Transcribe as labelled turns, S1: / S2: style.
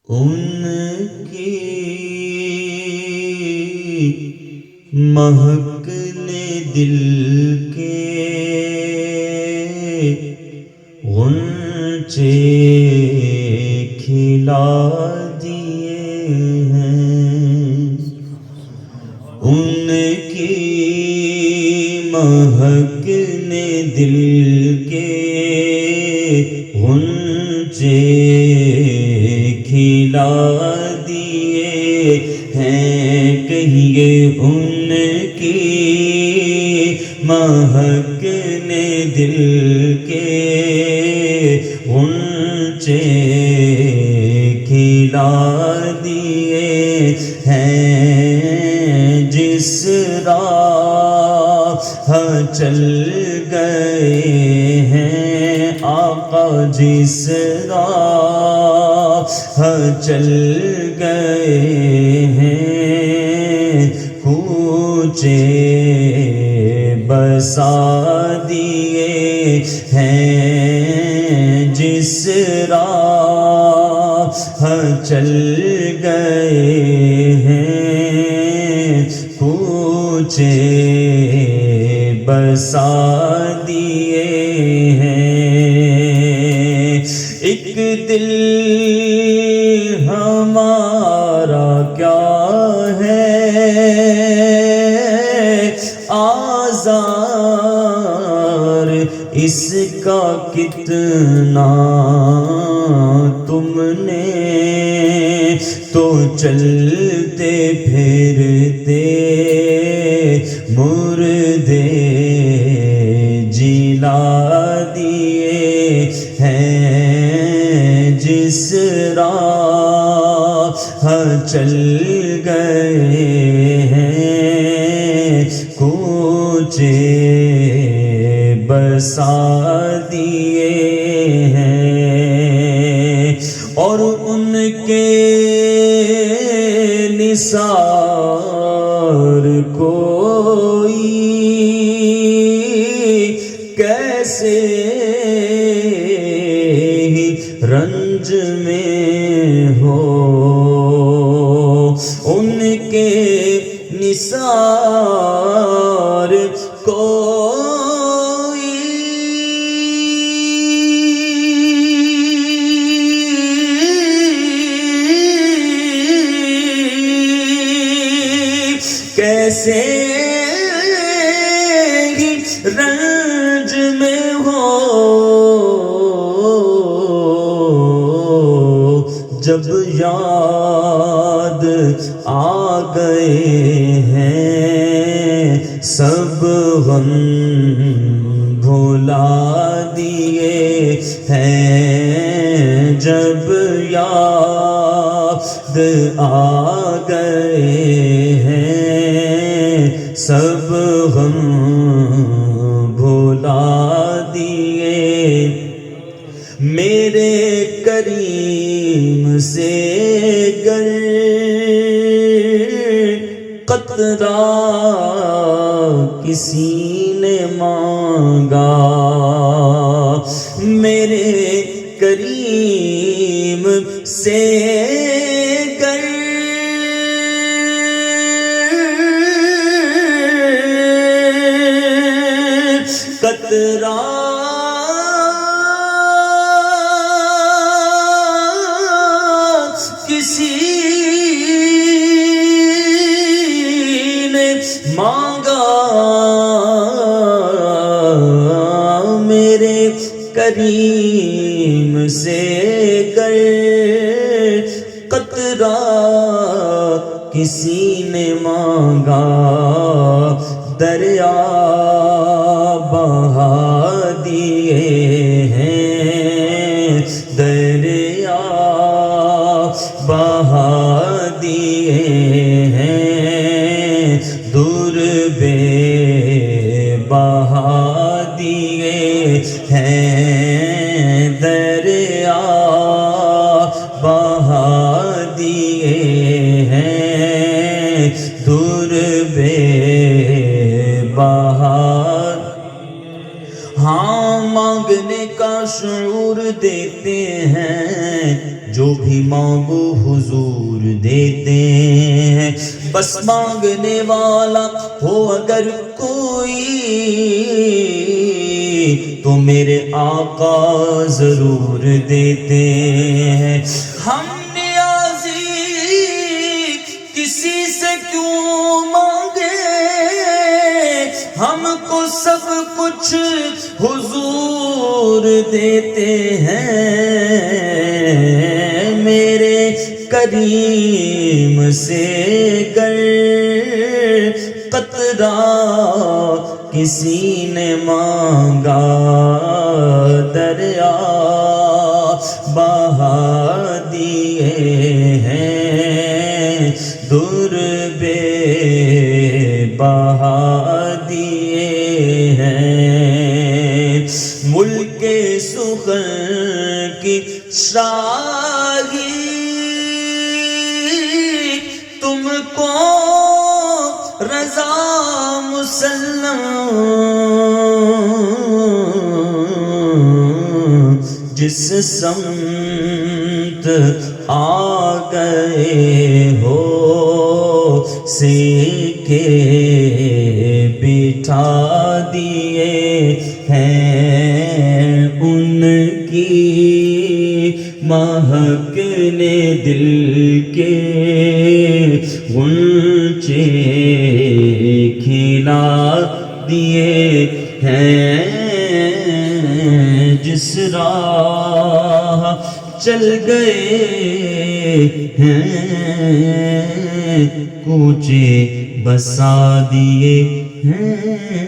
S1: ان کی مہک نے دل کے غنچے کھلا دیے ہیں، ان کی مہک نے دل کے غنچے کھلا دیے ہیں، کہیے ان کی مہک نے دل کے غنچے کھلا دیے ہیں، جس راہ چل گئے ہیں آقا، جس راہ چل گئے ہیں، کوچے بسا دیے ہیں، جس راہ چل گئے ہیں، کوچے بسا دیے ہیں۔ ایک دل ہمارا کیا ہے آزار، اس کا کتنا تم نے تو چلتے پھرتے مردے جلا دیے ہیں، جس راہ چل گئے ہیں، کوچے بسا دیے ہیں، اور ان کے نثار کوئی کیسے ہی رنج میں ہو، ان کے نثار کوئی کیسے ہی رنج میں ہو، جب یاد آ گئے ہیں سب غم بھلا دیے ہیں، جب یاد آ گئے ہیں سب غم بھلا دیے، میرے کریم سے گر قطرہ کسی نے مانگا، میرے کریم سے گر قطرہ کسی نے مانگا، میرے کریم سے گر قطرہ کسی نے مانگا، دریا بہا دیے ہیں، دریا بہا دیے ہیں، دور بے بہا دیے ہیں، دریا بہا دیے ہیں، دور بے بہا، ہاں مانگنے کا شعور دیتے ہیں، جو بھی مانگو حضور دیتے ہیں. بس مانگنے والا ہو اگر کوئی تو میرے آقا ضرور دیتے ہیں. ہم نیازی کسی سے کیوں مانگے، ہم کو سب کچھ حضور دیتے ہیں. میرے کریم سے گر قطرہ کسی نے مانگا، دریا بہا دیے ہیں، در بے بہا دیے ہیں. ملک سخن کی شاہی تم کو رضا مسلم، جس سمت آ گئے ہو سیکے بٹھا دیے ہیں. ان کی مہک نے دل کے غنچے کھلا دیے ہیں. جس راہ چل گئے ہیں کوچے بسا دیے ہیں.